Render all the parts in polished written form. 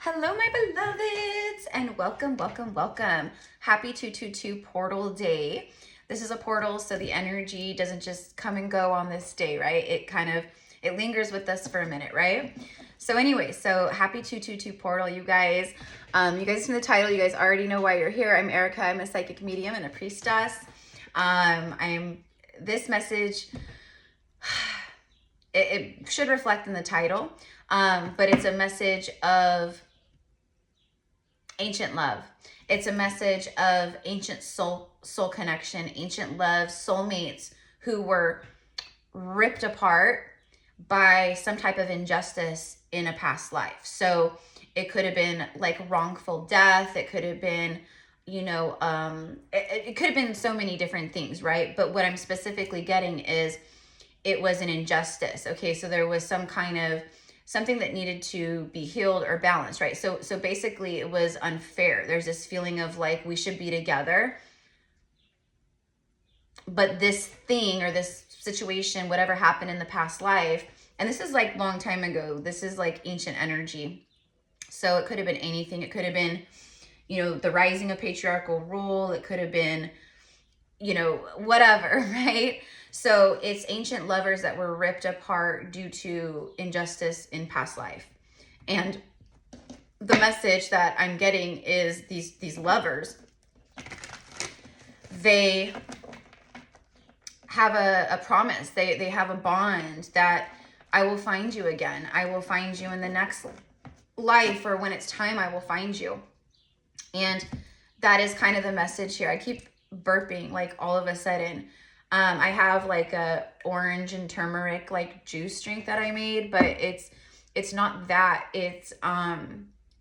Hello, my beloveds, and welcome, welcome, welcome. Happy 222 portal day. This is a portal, so the energy doesn't just come and go on this day, right? It lingers with us for a minute, right? So anyway, so happy 222 portal, you guys. You guys from the title, you guys already know why you're here. I'm Erica. I'm a psychic medium and a priestess. This message, it should reflect in the title, but it's a message of ancient love. It's a message of ancient soul connection, ancient love, soulmates who were ripped apart by some type of injustice in a past life. So it could have been like wrongful death. It could have been, it could have been so many different things, right? But what I'm specifically getting is it was an injustice. Okay, so there was some kind of something that needed to be healed or balanced, right? So basically it was unfair. There's this feeling of like, we should be together, but this thing or this situation, whatever happened in the past life, and this is like long time ago, this is like ancient energy. So it could have been anything. It could have been, the rising of patriarchal rule. It could have been, whatever, right? So it's ancient lovers that were ripped apart due to injustice in past life. And the message that I'm getting is these lovers, they have a promise. They have a bond that I will find you again. I will find you in the next life, or when it's time, I will find you. And that is kind of the message here. I keep burping like all of a sudden. I have like a orange and turmeric like juice drink that I made, but it's not that. It's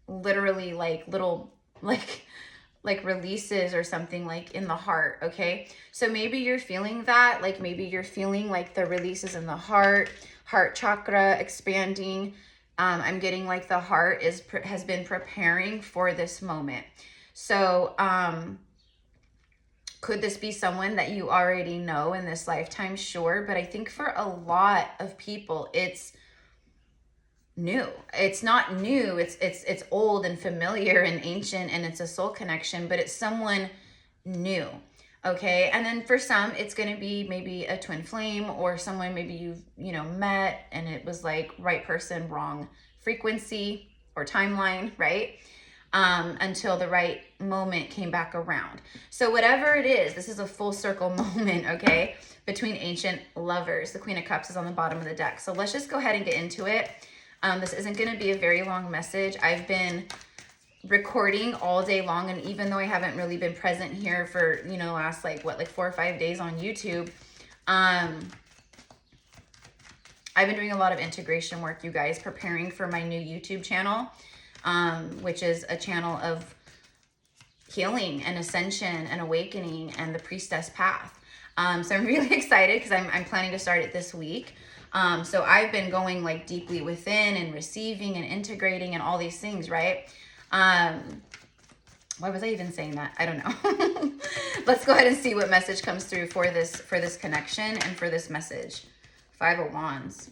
literally like little like releases or something like in the heart. Okay, so maybe you're feeling that, like maybe you're feeling like the releases in the heart chakra expanding. I'm getting like the heart has been preparing for this moment. So could this be someone that you already know in this lifetime? Sure. But I think for a lot of people, it's new. It's not new. It's old and familiar and ancient, and it's a soul connection, but it's someone new. Okay. And then for some, it's going to be maybe a twin flame, or someone maybe you've, met and it was like right person, wrong frequency or timeline, right? Until the right moment came back around. So whatever it is, this is a full circle moment, okay, between ancient lovers. The Queen of Cups is on the bottom of the deck. So let's just go ahead and get into it. This isn't going to be a very long message. I've been recording all day long, and even though I haven't really been present here for, last like 4 or 5 days on YouTube, I've been doing a lot of integration work, you guys, preparing for my new YouTube channel. Which is a channel of healing and ascension and awakening and the priestess path. So I'm really excited because I'm planning to start it this week. So I've been going like deeply within and receiving and integrating and all these things, right? Why was I even saying that? I don't know. Let's go ahead and see what message comes through for this connection and for this message. 5 of Wands.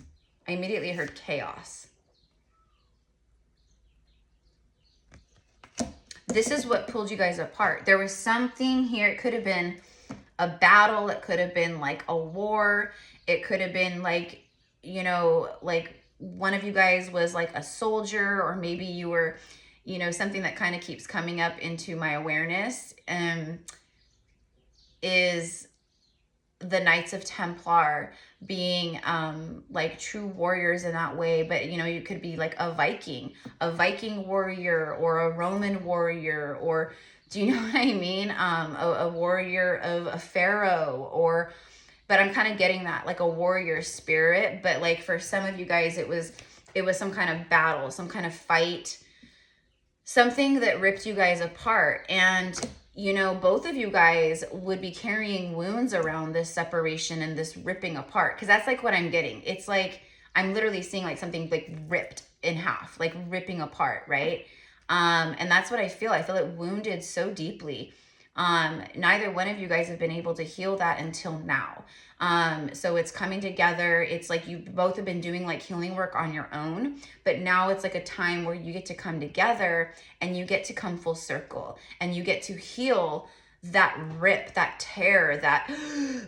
I immediately heard chaos. This is what pulled you guys apart. There was something here. It could have been a battle. It could have been like a war. It could have been like, like one of you guys was like a soldier, or maybe you were, something that kind of keeps coming up into my awareness is the Knights of Templar being like true warriors in that way. But you could be like a Viking warrior, or a Roman warrior, or do you know what I mean, a warrior of a pharaoh, but I'm kind of getting that like a warrior spirit. But like for some of you guys, it was some kind of battle, some kind of fight, something that ripped you guys apart. And both of you guys would be carrying wounds around this separation and this ripping apart. Because that's like what I'm getting. It's like I'm literally seeing like something like ripped in half, like ripping apart, right? And that's what I feel. I feel it wounded so deeply. Neither one of you guys have been able to heal that until now. So it's coming together. It's like you both have been doing like healing work on your own, but now it's like a time where you get to come together and you get to come full circle and you get to heal that rip, that tear, that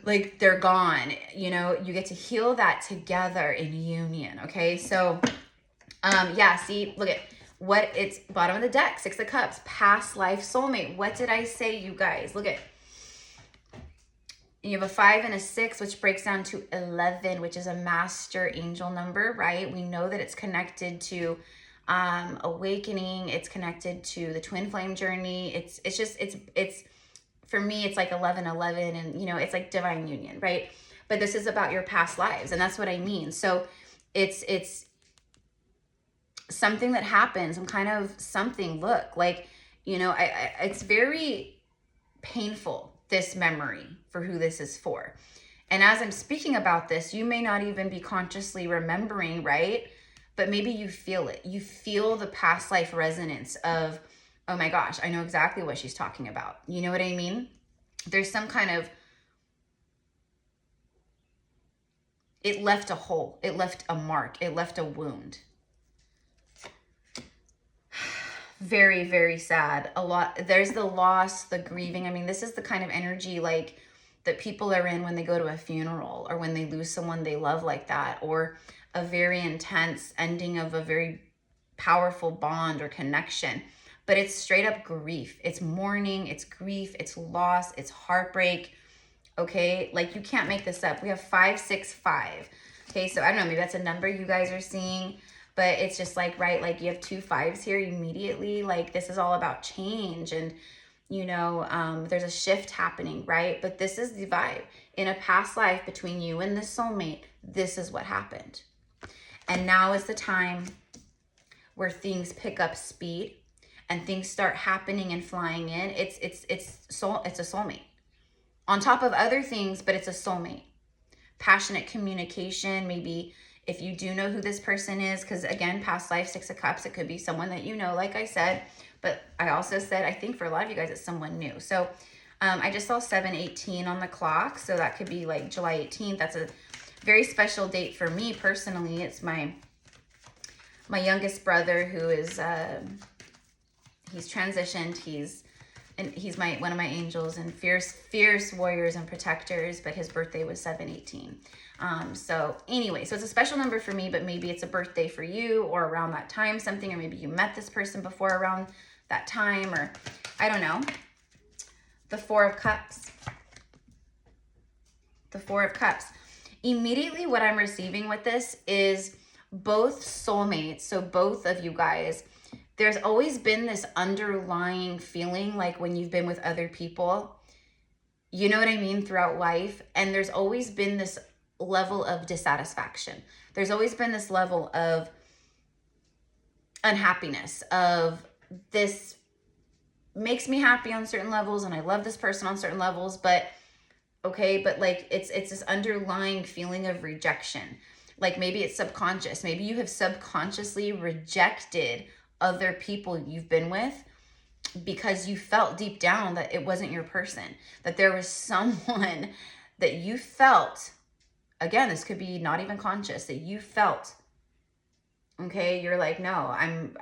like they're gone, you know, you get to heal that together in union. Okay. So, yeah, see, look at what it's bottom of the deck, 6 of Cups, past life soulmate. What did I say, you guys? Look at, you have a 5 and a 6, which breaks down to 11, which is a master angel number, right? We know that it's connected to awakening. It's connected to the twin flame journey. It's for me, it's like 11, and, you know, it's like divine union, right? But this is about your past lives, and that's what I mean. So it's something that happens, some kind of something, look, like, you know, it's very painful, this memory, for who this is for. And as I'm speaking about this, you may not even be consciously remembering, right? But maybe you feel it. You feel the past life resonance of, oh my gosh, I know exactly what she's talking about. You know what I mean? There's some kind of, it left a hole. It left a mark. It left a wound. Very, very sad. A lot. There's the loss, the grieving. I mean, this is the kind of energy like that people are in when they go to a funeral or when they lose someone they love like that, or a very intense ending of a very powerful bond or connection. But it's straight up grief. It's mourning, it's grief, it's loss, it's heartbreak. Okay, like you can't make this up. We have 5, 6, 5. Okay, so I don't know, maybe that's a number you guys are seeing, but it's just like, right, like you have 2 5s here immediately. Like this is all about change, and you know, there's a shift happening, right? But this is the vibe. In a past life between you and the soulmate, this is what happened. And now is the time where things pick up speed and things start happening and flying in. It's a soulmate. On top of other things, but it's a soulmate. Passionate communication, maybe if you do know who this person is, because again, past life, 6 of Cups, it could be someone that you know, like I said, but I also said, I think for a lot of you guys, it's someone new. So I just saw 7/18 on the clock. So that could be like July 18th. That's a very special date for me personally. It's my youngest brother who is, he's transitioned. He's one of my angels and fierce warriors and protectors, but his birthday was 7/18. So anyway, so it's a special number for me, but maybe it's a birthday for you or around that time, something, or maybe you met this person before around that time, or I don't know. The 4 of Cups. The 4 of Cups. Immediately what I'm receiving with this is both soulmates, so both of you guys, there's always been this underlying feeling like when you've been with other people, you know what I mean, throughout life. And there's always been this level of dissatisfaction. There's always been this level of unhappiness, of this makes me happy on certain levels and I love this person on certain levels, but okay, but like it's this underlying feeling of rejection. Like maybe it's subconscious. Maybe you have subconsciously rejected other people you've been with because you felt deep down that it wasn't your person, that there was someone that you felt, again, this could be not even conscious, that you felt, okay, you're like, no,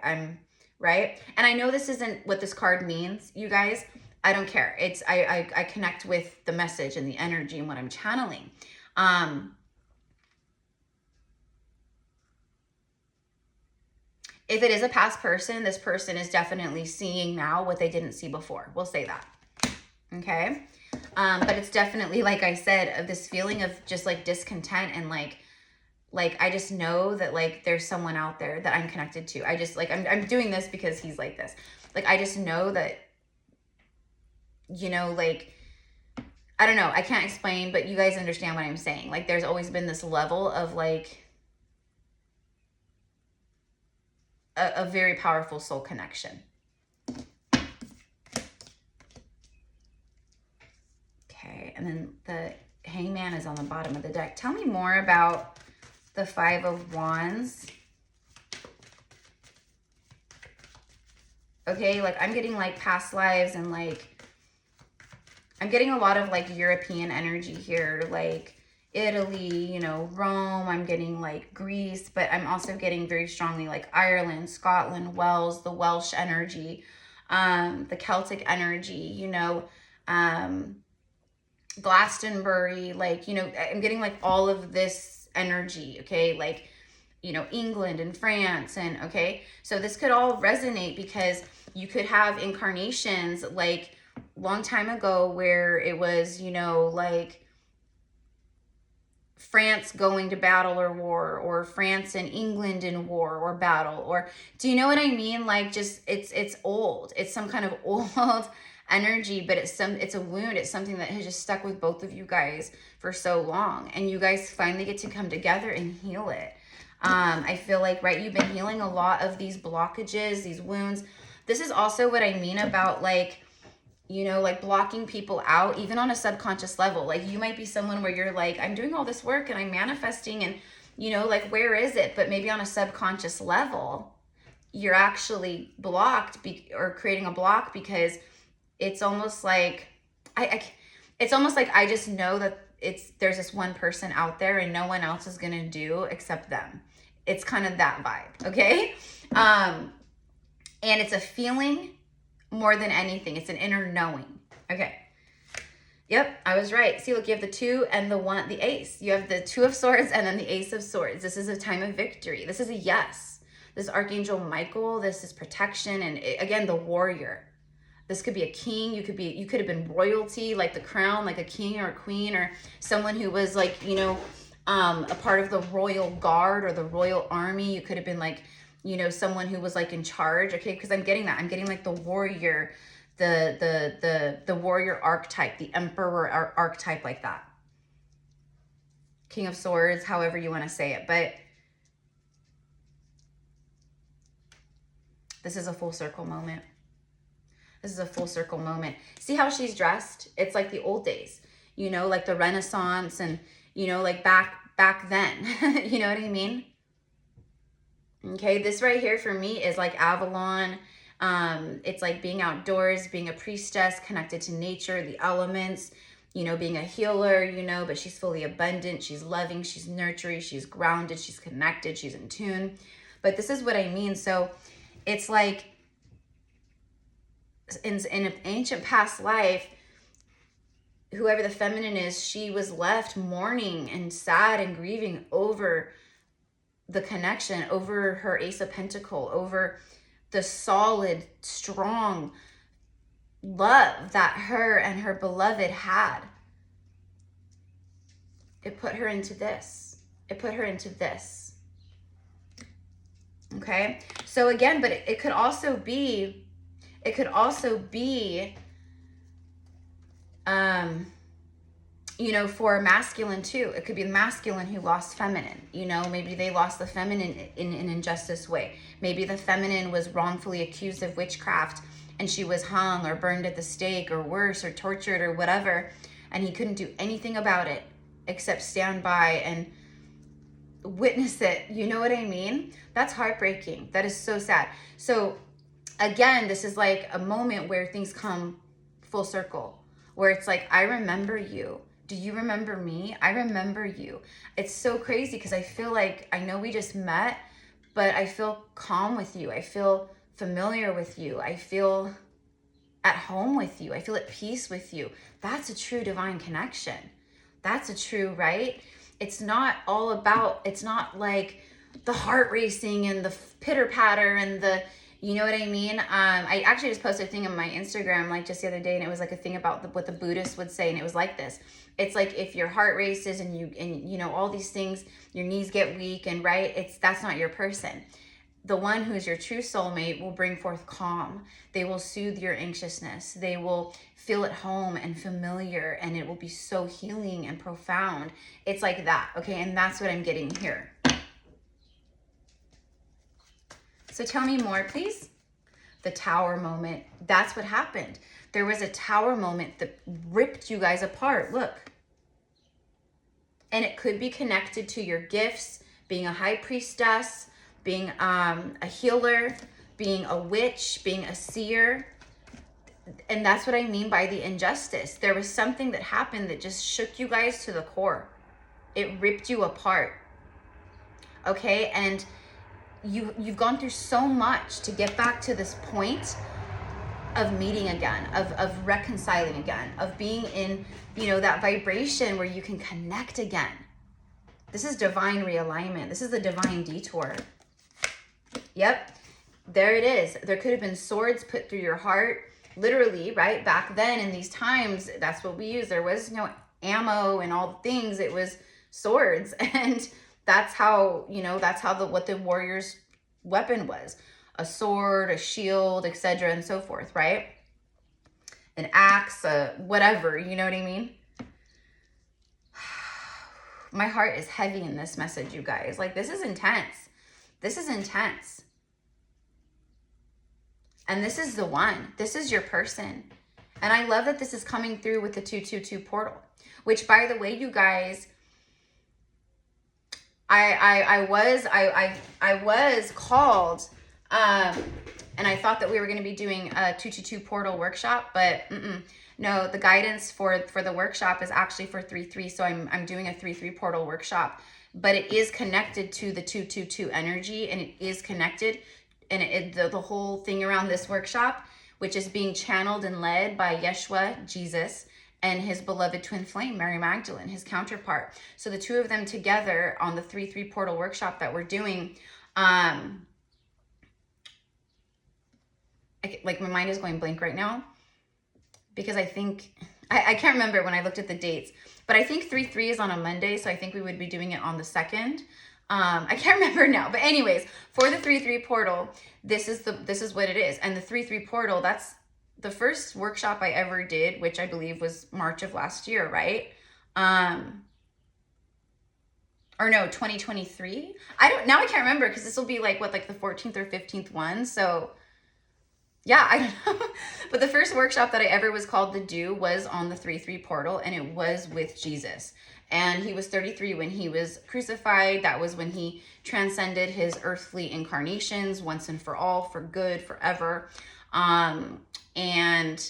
I'm right. And I know this isn't what this card means, you guys. I don't care. It's, I connect with the message and the energy and what I'm channeling. If it is a past person, this person is definitely seeing now what they didn't see before. We'll say that. Okay. But it's definitely, like I said, of this feeling of just like discontent and like I just know that like there's someone out there that I'm connected to. I just like, I'm doing this because he's like this. Like, I just know that, you know, like, I don't know. I can't explain, but you guys understand what I'm saying. Like, there's always been this level of like a very powerful soul connection. Okay. And then the Hangman is on the bottom of the deck. Tell me more about the 5 of Wands. Okay. Like, I'm getting like past lives and like I'm getting a lot of like European energy here, like Italy, you know, Rome. I'm getting like Greece, but I'm also getting very strongly like Ireland, Scotland, Wales, the Welsh energy, the Celtic energy, you know, Glastonbury, like, you know, I'm getting like all of this energy, okay, like, you know, England and France, and okay, so this could all resonate because you could have incarnations like long time ago where it was, you know, like France going to battle or war, or France and England in war or battle, or do you know what I mean? Like, just it's old. It's some kind of old energy, but it's a wound. It's something that has just stuck with both of you guys for so long, and you guys finally get to come together and heal it. I feel like, right, you've been healing a lot of these blockages, these wounds. This is also what I mean about, like, you know, like blocking people out, even on a subconscious level. Like, you might be someone where you're like, I'm doing all this work and I'm manifesting and, you know, like, where is it? But maybe on a subconscious level, you're actually blocked or creating a block because it's almost like, it's almost like I just know that there's this one person out there and no one else is going to do except them. It's kind of that vibe. Okay. And it's a feeling more than anything. It's an inner knowing. Okay. Yep, I was right. See, look, you have the 2 and the 1, the ace. You have the 2 of swords and then the ace of swords. This is a time of victory. This is a yes. This is Archangel Michael. This is protection. And again, the warrior. This could be a king. You could have been royalty, like the crown, like a king or a queen, or someone who was like, you know, a part of the royal guard or the royal army. You could have been like, you know, someone who was like in charge. Okay, because I'm getting that. I'm getting like the warrior, the warrior archetype, the emperor archetype, like that. King of Swords, however you want to say it. But this is a full circle moment. This is a full circle moment. See how she's dressed? It's like the old days, you know, like the Renaissance, and, you know, like back then. You know what I mean? Okay, this right here for me is like Avalon. It's like being outdoors, being a priestess, connected to nature, the elements, you know, being a healer, you know, but she's fully abundant, she's loving, she's nurturing, she's grounded, she's connected, she's in tune. But this is what I mean. So it's like in an ancient past life, whoever the feminine is, she was left mourning and sad and grieving over the connection, over her Ace of Pentacle, over the solid, strong love that her and her beloved had. It put her into this. It put her into this. Okay? So again, but it could also be, you know, for masculine too. It could be the masculine who lost feminine. You know, maybe they lost the feminine in an injustice way. Maybe the feminine was wrongfully accused of witchcraft and she was hung or burned at the stake or worse, or tortured or whatever, and he couldn't do anything about it except stand by and witness it. You know what I mean? That's heartbreaking. That is so sad. So again, this is like a moment where things come full circle, where it's like, I remember you. Do you remember me? I remember you. It's so crazy because I feel like, I know we just met, but I feel calm with you. I feel familiar with you. I feel at home with you. I feel at peace with you. That's a true divine connection. That's a true, right? It's not all about, it's not like the heart racing and the pitter patter and the, you know what I mean? I actually just posted a thing on my Instagram like just the other day, and it was like a thing about what the Buddhists would say, and it was like this. It's like if your heart races and you know all these things, your knees get weak, and right, that's not your person. The one who's your true soulmate will bring forth calm. They will soothe your anxiousness. They will feel at home and familiar, and it will be so healing and profound. It's like that, okay? And that's what I'm getting here. So tell me more, please. The tower moment. That's what happened. There was a tower moment that ripped you guys apart. Look. And it could be connected to your gifts, being a high priestess, being a healer, being a witch, being a seer. And that's what I mean by the injustice. There was something that happened that just shook you guys to the core. It ripped you apart. Okay? And you've gone through so much to get back to this point of meeting again, of reconciling again, of being in, you know, that vibration where you can connect again. This is divine realignment. This is a divine detour. Yep. There it is. There could have been swords put through your heart. Literally, right? Back then in these times, that's what we used. There was no ammo and all the things. It was swords. And that's how, you know, that's how what the warrior's weapon was. A sword, a shield, etc. and so forth, right? An axe, whatever, you know what I mean? My heart is heavy in this message, you guys. Like, this is intense. This is intense. And this is the one. This is your person. And I love that this is coming through with the 222 portal. Which, by the way, you guys, I was called, and I thought that we were going to be doing a 222 portal workshop, but no, the guidance for the workshop is actually for 3-3. So I'm doing a 3-3 portal workshop, but it is connected to the 222 energy, and it is connected. And the whole thing around this workshop, which is being channeled and led by Yeshua, Jesus, and his beloved twin flame, Mary Magdalene, his counterpart. So the two of them together on the 3-3 portal workshop that we're doing, like my mind is going blank right now, because I think, I can't remember when I looked at the dates, but I think 3-3 is on a Monday, so I think we would be doing it on the 2nd. I can't remember now, but anyways, for the 3-3 portal, this is what it is. And the 3-3 portal, that's the first workshop I ever did, which I believe was March of last year, right? Or no, 2023. I can't remember, because this will be like the 14th or 15th one. So yeah, I don't know. But the first workshop that I ever was called to do was on the 3-3 portal, and it was with Jesus. And he was 33 when he was crucified. That was when he transcended his earthly incarnations once and for all, for good, forever. And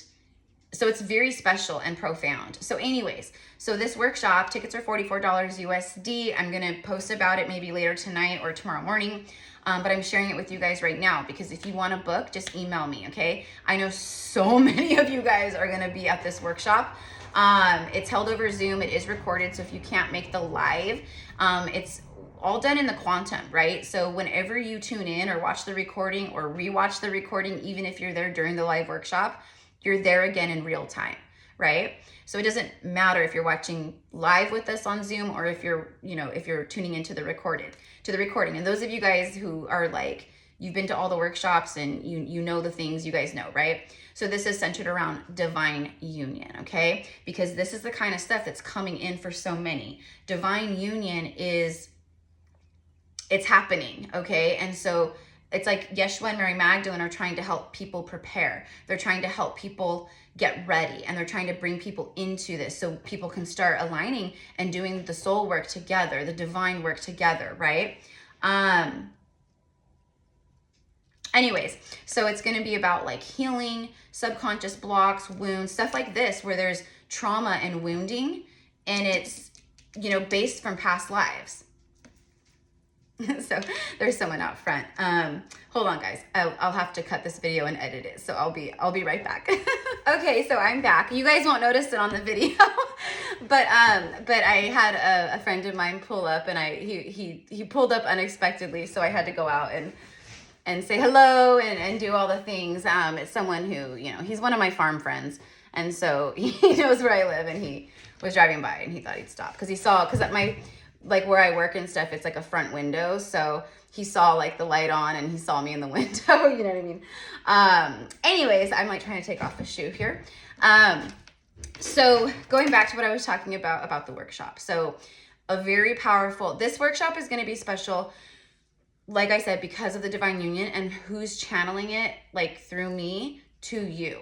so it's very special and profound. So anyways, so this workshop, tickets are $44 USD. I'm going to post about it maybe later tonight or tomorrow morning. But I'm sharing it with you guys right now, because if you want to book, just email me, okay? I know so many of you guys are going to be at this workshop. It's held over Zoom. It is recorded. So if you can't make the live, it's all done in the quantum, right? So whenever you tune in or watch the recording or rewatch the recording, even if you're there during the live workshop, you're there again in real time, right? So it doesn't matter if you're watching live with us on Zoom or if you're, if you're tuning into the recording. And those of you guys who are like, you've been to all the workshops and you know the things, you guys know, right? So this is centered around divine union, okay? Because this is the kind of stuff that's coming in for so many. Divine union it's happening, okay? And so it's like Yeshua and Mary Magdalene are trying to help people prepare. They're trying to help people get ready, and they're trying to bring people into this so people can start aligning and doing the soul work together, the divine work together, right? Anyways, so it's going to be about like healing, subconscious blocks, wounds, stuff like this, where there's trauma and wounding, and it's, based from past lives. So there's someone out front. Hold on, guys. I'll have to cut this video and edit it. So I'll be right back. Okay, so I'm back. You guys won't notice it on the video, but I had a friend of mine pull up, and he pulled up unexpectedly, so I had to go out and say hello and do all the things. It's someone who, he's one of my farm friends, and so he knows where I live, and he was driving by and he thought he'd stop because at my, like where I work and stuff, it's like a front window. So he saw like the light on and he saw me in the window, you know what I mean? Anyways, I'm like trying to take off a shoe here. So going back to what I was talking about the workshop. So a very powerful, this workshop is going to be special, like I said, because of the divine union and who's channeling it, like through me to you.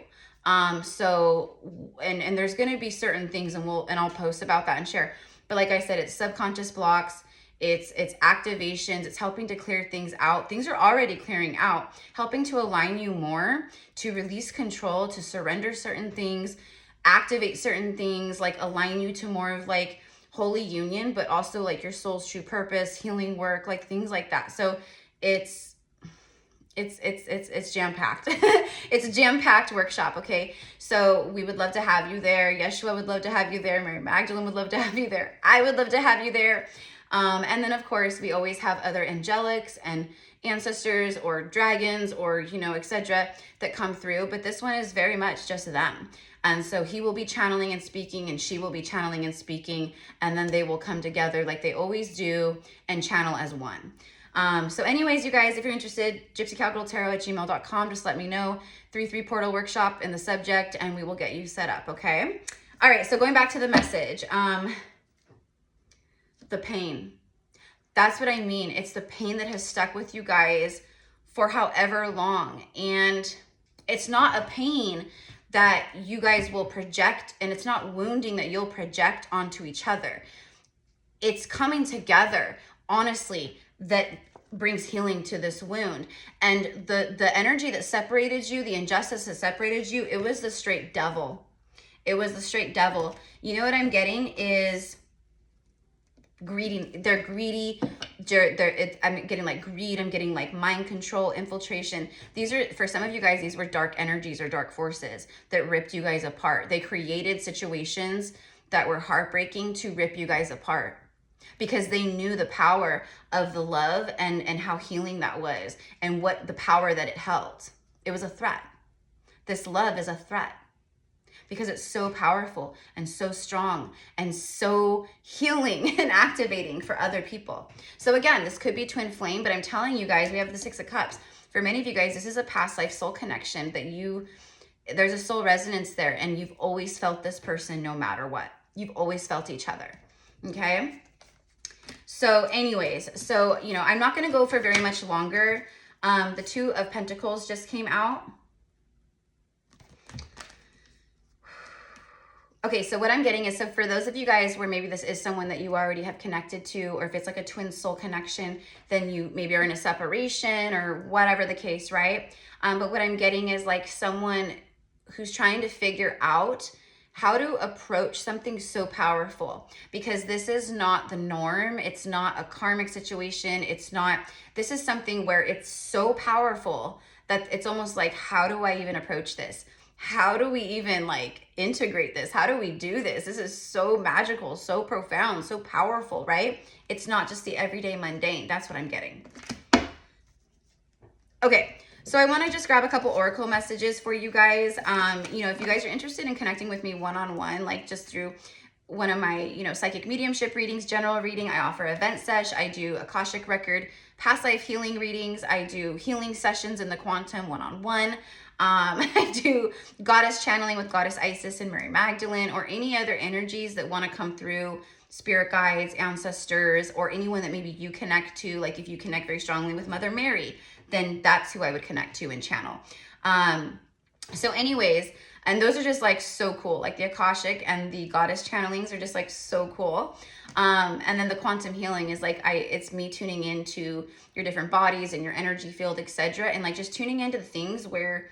So, and there's going to be certain things, and I'll post about that and share. But like I said, it's subconscious blocks, it's activations, it's helping to clear things out. Things are already clearing out, helping to align you more, to release control, to surrender certain things, activate certain things, like align you to more of like holy union, but also like your soul's true purpose, healing work, like things like that. So it's jam-packed. It's a jam-packed workshop, okay? So we would love to have you there. Yeshua would love to have you there. Mary Magdalene would love to have you there. I would love to have you there. And then of course we always have other angelics and ancestors or dragons or, you know, etc. that come through, but this one is very much just them. And so he will be channeling and speaking, and she will be channeling and speaking, and then they will come together like they always do and channel as one. So anyways, you guys, if you're interested, GypsyCowgirlTarot@gmail.com, just let me know. 3/3 portal workshop in the subject, and we will get you set up, okay? All right, so going back to the message, the pain. That's what I mean. It's the pain that has stuck with you guys for however long. And it's not a pain that you guys will project, and it's not wounding that you'll project onto each other. It's coming together, honestly, that brings healing to this wound. And the energy that separated you, the injustice that separated you, it was the straight devil. It was the straight devil. You know what I'm getting is greedy. They're greedy. I'm getting like greed. I'm getting like mind control, infiltration. These are, for some of you guys, these were dark energies or dark forces that ripped you guys apart. They created situations that were heartbreaking to rip you guys apart, because they knew the power of the love and how healing that was, and what the power that it held. It was a threat. This love is a threat because it's so powerful and so strong and so healing and activating for other people. So again, this could be twin flame, but I'm telling you guys, we have the 6 of Cups. For many of you guys, this is a past life soul connection that there's a soul resonance there, and you've always felt this person no matter what. You've always felt each other, okay? So anyways, so, you know, I'm not going to go for very much longer. The 2 of Pentacles just came out. Okay, so what I'm getting is, so for those of you guys where maybe this is someone that you already have connected to, or if it's like a twin soul connection, then you maybe are in a separation or whatever the case, right? But what I'm getting is like someone who's trying to figure out how to approach something so powerful, because this is not the norm. It's not a karmic situation. It's not, this is something where it's so powerful that it's almost like, how do I even approach this? How do we even like integrate this? How do we do this? This is so magical, so profound, so powerful, right? It's not just the everyday mundane. That's what I'm getting. Okay. So I want to just grab a couple oracle messages for you guys. You know, if you guys are interested in connecting with me one-on-one, like just through one of my, you know, psychic mediumship readings, general reading, I offer event sesh. I do Akashic record, past life healing readings. I do healing sessions in the quantum one-on-one. I do goddess channeling with Goddess Isis and Mary Magdalene, or any other energies that want to come through, spirit guides, ancestors, or anyone that maybe you connect to. Like if you connect very strongly with Mother Mary, then that's who I would connect to and channel. So anyways, and those are just like so cool. Like the Akashic and the goddess channelings are just like so cool. And then the quantum healing is like, it's me tuning into your different bodies and your energy field, etc. And like just tuning into the things where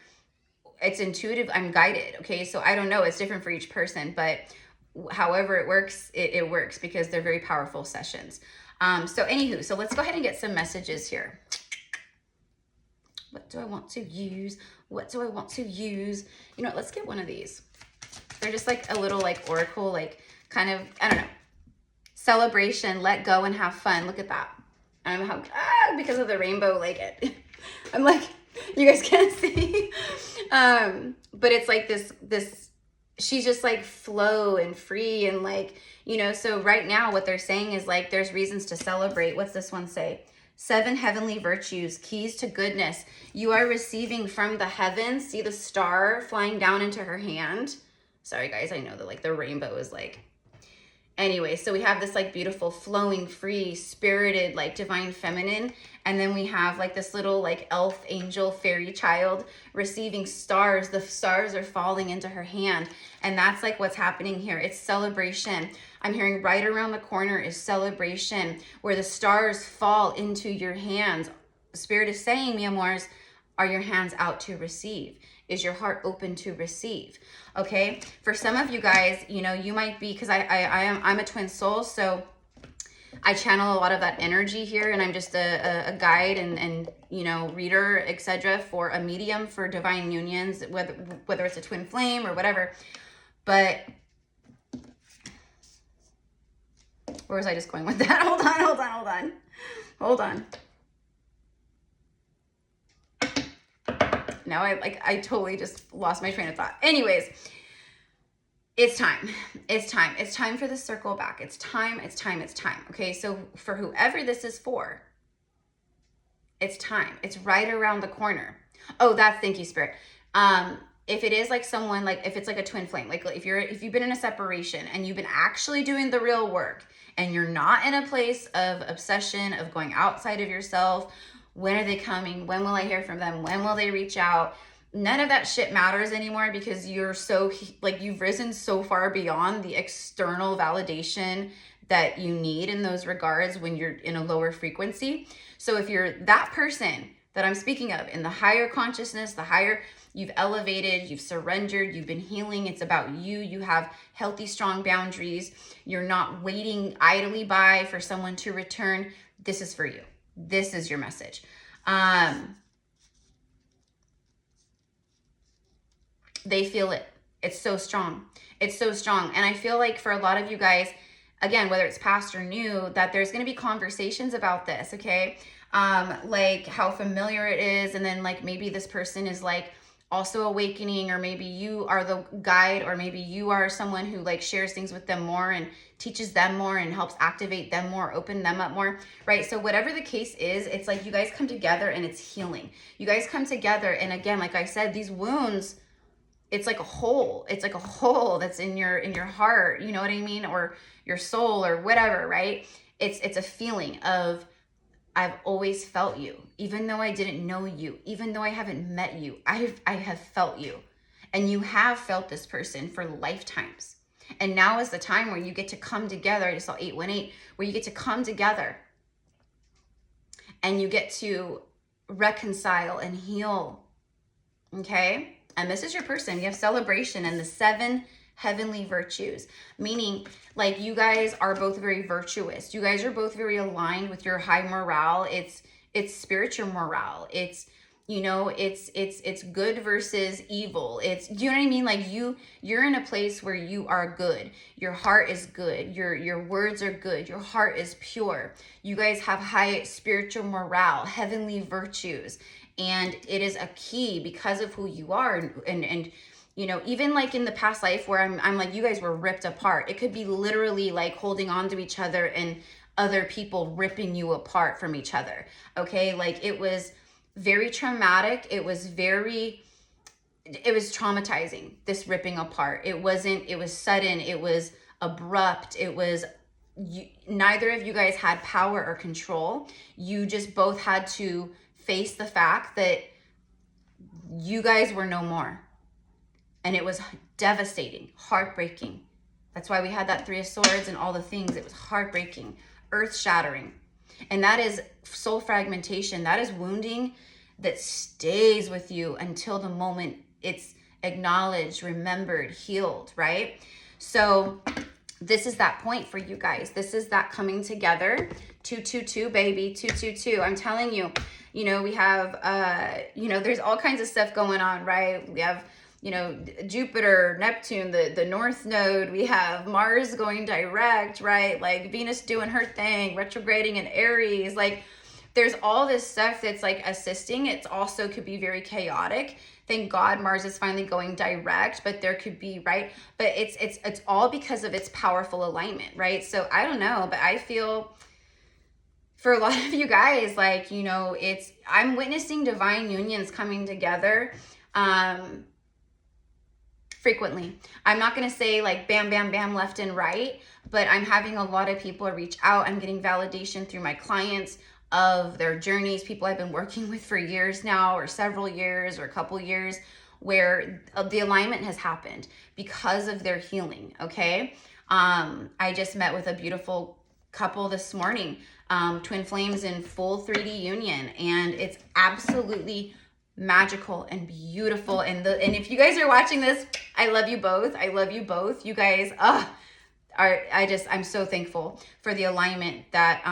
it's intuitive, I'm guided. Okay. So I don't know, it's different for each person, but however it works, it works, because they're very powerful sessions. So anywho, so let's go ahead and get some messages here. What do I want to use? What do I want to use? You know, let's get one of these. They're just like a little like oracle, like kind of, I don't know, celebration, let go and have fun. Look at that. I'm how, because of the rainbow, like it. I'm like, you guys can't see. But it's like this, she's just like flow and free and like, you know, so right now what they're saying is like, there's reasons to celebrate. What's this one say? 7 heavenly virtues, keys to goodness. You are receiving from the heavens. See the star flying down into her hand. Sorry guys, I know that like the rainbow is like, Anyway, so we have this like beautiful flowing, free, spirited, like divine feminine, and then we have like this little like elf angel fairy child receiving stars. The stars are falling into her hand, and that's like what's happening here. It's celebration. I'm hearing right around the corner is celebration, where the stars fall into your hands. Spirit is saying, mi amors, are your hands out to receive? Is your heart open to receive? Okay, for some of you guys, you know, you might be, because I'm a twin soul, so I channel a lot of that energy here, and I'm just a guide and you know, reader, etc., for a medium for divine unions, whether it's a twin flame or whatever. But where was I just going with that? Hold on. Now I totally just lost my train of thought. Anyways, it's time. It's time for the circle back. It's time. Okay, so for whoever this is for, it's time. It's right around the corner. Oh, thank you, Spirit. If it is like someone, like if it's like a twin flame, like if you've been in a separation and you've been actually doing the real work, and you're not in a place of obsession, of going outside of yourself, when are they coming? When will I hear from them? When will they reach out? None of that shit matters anymore, because you're so, like, you've risen so far beyond the external validation that you need in those regards when you're in a lower frequency. So if you're that person that I'm speaking of in the higher consciousness, the higher, you've elevated, you've surrendered, you've been healing, it's about you, you have healthy, strong boundaries, you're not waiting idly by for someone to return, this is for you. This is your message. They feel it. It's so strong. It's so strong. And I feel like for a lot of you guys, again, whether it's past or new, that there's going to be conversations about this, okay? Like how familiar it is, and then like maybe this person is like also awakening, or maybe you are the guide, or maybe you are someone who like shares things with them more and teaches them more and helps activate them more, open them up more, right? So whatever the case is, it's like you guys come together and it's healing. You guys come together, and again, like I said, these wounds, it's like a hole. It's like a hole that's in your heart, you know what I mean? Or your soul or whatever, right? It's a feeling of, I've always felt you, even though I didn't know you, even though I haven't met you, I have felt you. And you have felt this person for lifetimes. And now is the time where you get to come together. I just saw 818, where you get to come together and you get to reconcile and heal. Okay? And this is your person. You have celebration and the 7 heavenly virtues, meaning like you guys are both very virtuous. You guys are both very aligned with your high morale. It's spiritual morale. It's, you know, it's good versus evil. It's, you know what I mean? Like you're in a place where you are good. Your heart is good. Your words are good. Your heart is pure. You guys have high spiritual morale, heavenly virtues. And it is a key because of who you are. And you know, even like in the past life where I'm like, you guys were ripped apart. It could be literally like holding on to each other and other people ripping you apart from each other. Okay. Like it was very traumatic. It was traumatizing, this ripping apart. It was sudden. It was abrupt. It was, neither of you guys had power or control. You just both had to face the fact that you guys were no more. And it was devastating, heartbreaking. That's why we had that 3 of Swords and all the things. It was heartbreaking, earth-shattering. And that is soul fragmentation. That is wounding that stays with you until the moment it's acknowledged, remembered, healed, right? So this is that point for you guys. This is that coming together. 222, baby, 222. I'm telling you, you know, we have, you know, there's all kinds of stuff going on, right? We have, you know, Jupiter, Neptune, the North Node. We have Mars going direct, right? Like Venus doing her thing, retrograding in Aries. Like there's all this stuff that's like assisting. It's also could be very chaotic. Thank God Mars is finally going direct, but there could be, right? But it's all because of its powerful alignment, right? So I don't know, but I feel for a lot of you guys, like, you know, I'm witnessing divine unions coming together. frequently. I'm not going to say like bam, bam, bam, left and right, but I'm having a lot of people reach out. I'm getting validation through my clients of their journeys, people I've been working with for years now, or several years, or a couple years, where the alignment has happened because of their healing, okay? I just met with a beautiful couple this morning, twin flames in full 3D union, and it's absolutely magical and beautiful. And if you guys are watching this, I love you both. I love you both. You guys, I'm so thankful for the alignment that,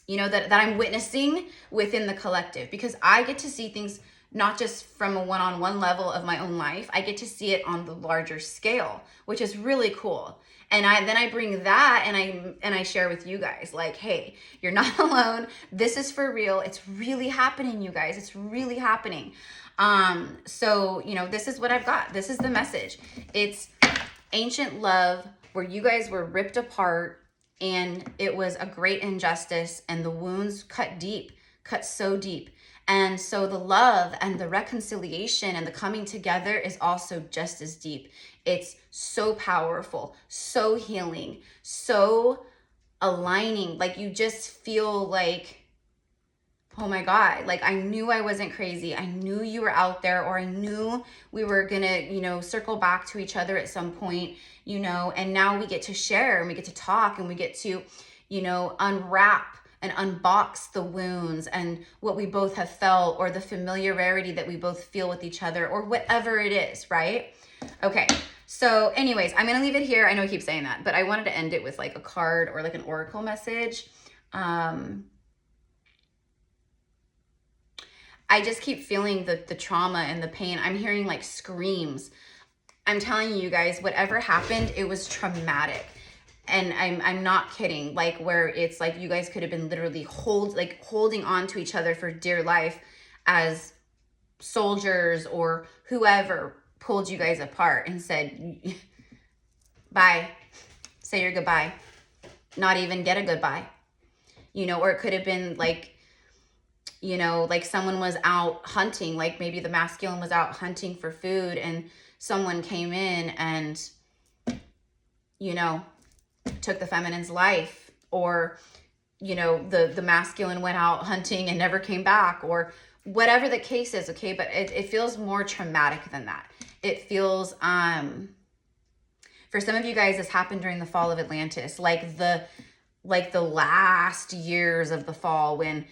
you know, that I'm witnessing within the collective, because I get to see things not just from a one-on-one level of my own life. I get to see it on the larger scale, which is really cool. And then I bring that and I share with you guys, like, hey, you're not alone. This is for real. It's really happening, you guys. It's really happening. So, you know, this is what I've got. This is the message. It's ancient love where you guys were ripped apart, and it was a great injustice, and the wounds cut deep, cut so deep. And so the love and the reconciliation and the coming together is also just as deep. It's so powerful, so healing, so aligning. Like, you just feel like, oh my God, like I knew I wasn't crazy. I knew you were out there, or I knew we were gonna, you know, circle back to each other at some point, you know, and now we get to share and we get to talk and we get to, you know, unwrap and unbox the wounds and what we both have felt, or the familiarity that we both feel with each other, or whatever it is, right? Okay, so anyways, I'm gonna leave it here. I know I keep saying that, but I wanted to end it with like a card or like an oracle message. I just keep feeling the trauma and the pain. I'm hearing like screams. I'm telling you guys, whatever happened, it was traumatic. And I'm not kidding, like where it's like you guys could have been literally holding on to each other for dear life as soldiers, or whoever pulled you guys apart and said, bye, say your goodbye, not even get a goodbye, you know. Or it could have been like, you know, like someone was out hunting, like maybe the masculine was out hunting for food and someone came in and, you know, took the feminine's life, or, you know, the masculine went out hunting and never came back, or whatever the case is, okay? But it feels more traumatic than that. It feels, for some of you guys, this happened during the fall of Atlantis, like the last years of the fall, when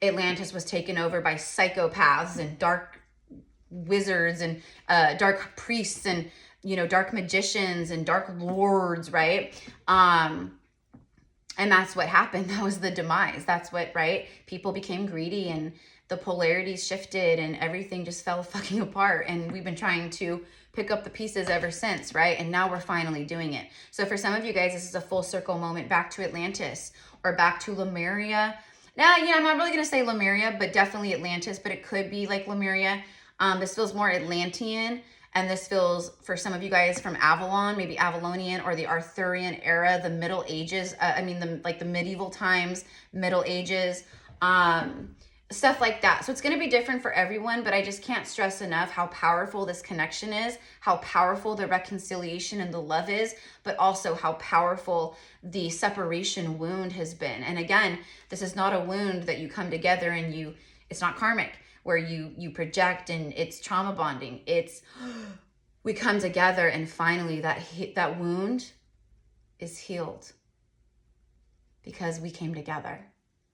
Atlantis was taken over by psychopaths and dark wizards and dark priests and, you know, dark magicians and dark lords, right? And that's what happened. That was the demise. That's what, right? People became greedy and the polarities shifted and everything just fell fucking apart. And we've been trying to pick up the pieces ever since, right? And now we're finally doing it. So for some of you guys, this is a full circle moment back to Atlantis or back to Lemuria. Now, yeah, I'm not really going to say Lemuria, but definitely Atlantis, but it could be like Lemuria. This feels more Atlantean. And this feels, for some of you guys, from Avalon, maybe Avalonian or the Arthurian era, the Middle Ages. The medieval times, Middle Ages, stuff like that. So it's going to be different for everyone, but I just can't stress enough how powerful this connection is, how powerful the reconciliation and the love is, but also how powerful the separation wound has been. And again, this is not a wound that you come together and it's not karmic, where you project and it's trauma bonding. It's, we come together and finally that wound is healed because we came together,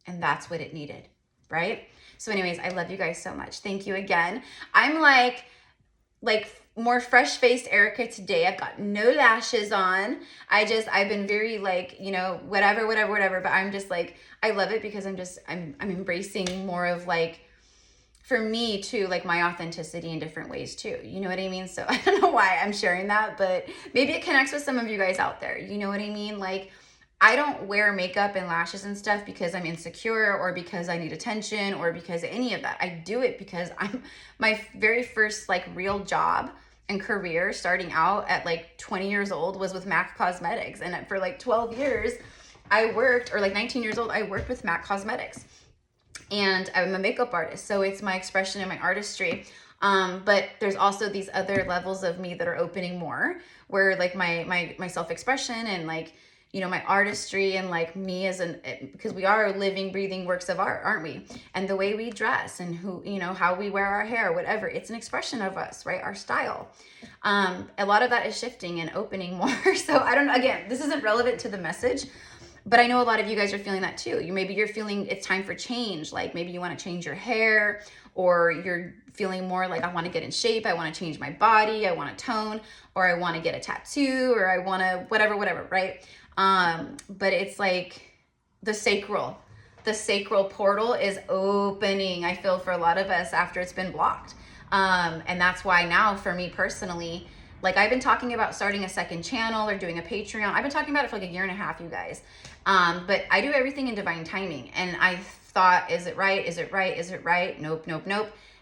and that's what it needed, right? So anyways, I love you guys so much. Thank you again. I'm like more fresh-faced Erica today. I've got no lashes on. I've been very like, you know, whatever, but I'm just like, I love it because I'm embracing more of like, for me too, like my authenticity in different ways too. You know what I mean? So I don't know why I'm sharing that, but maybe it connects with some of you guys out there. You know what I mean? Like, I don't wear makeup and lashes and stuff because I'm insecure or because I need attention or because of any of that. I do it because my very first like real job and career starting out at like 20 years old was with MAC Cosmetics. And for like 12 years I worked, or like 19 years old, I worked with MAC Cosmetics. And I'm a makeup artist, so it's my expression and my artistry. But there's also these other levels of me that are opening more, where like my self-expression and like, you know, my artistry and like me as because we are living, breathing works of art, aren't we? And the way we dress and who, you know, how we wear our hair, whatever, it's an expression of us, right? Our style. A lot of that is shifting and opening more. So I don't know, again, this isn't relevant to the message, but I know a lot of you guys are feeling that too. Maybe you're feeling it's time for change. Like maybe you want to change your hair, or you're feeling more like I want to get in shape. I want to change my body. I want to tone, or I want to get a tattoo, or I want to whatever, right? But it's like the sacral portal is opening, I feel, for a lot of us after it's been blocked. And that's why now for me personally, like I've been talking about starting a second channel or doing a Patreon. I've been talking about it for like a year and a half, you guys. But I do everything in divine timing. And I thought, is it right? Is it right? Is it right? Nope.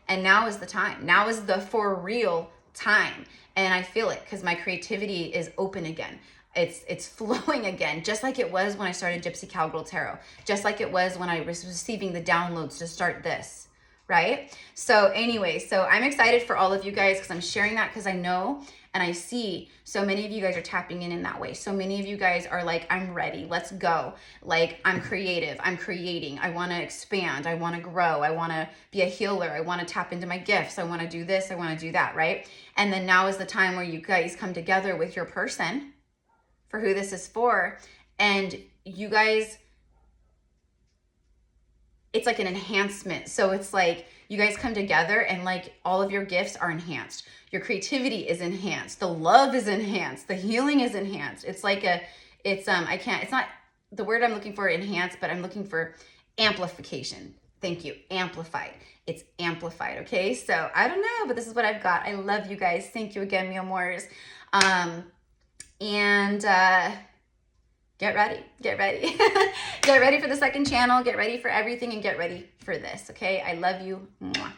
And now is the time. Now is the for real time. And I feel it because my creativity is open again. It's flowing again, just like it was when I started Gypsy Cowgirl Tarot, just like it was when I was receiving the downloads to start this, right? So anyway, so I'm excited for all of you guys because I'm sharing that because I know and I see so many of you guys are tapping in that way. So many of you guys are like, I'm ready, let's go. Like I'm creative, I'm creating, I want to expand, I want to grow, I want to be a healer, I want to tap into my gifts, I want to do this, I want to do that, right? And then now is the time where you guys come together with your person for who this is for, and you guys, it's like an enhancement. So it's like you guys come together and like all of your gifts are enhanced. Your creativity is enhanced. The love is enhanced. The healing is enhanced. It's like it's not the word I'm looking for enhanced, but I'm looking for amplification. Thank you. Amplified. It's amplified. Okay. So I don't know, but this is what I've got. I love you guys. Thank you again, mi amores. And get ready, get ready for the second channel, get ready for everything, and get ready for this, okay? I love you. Mwah.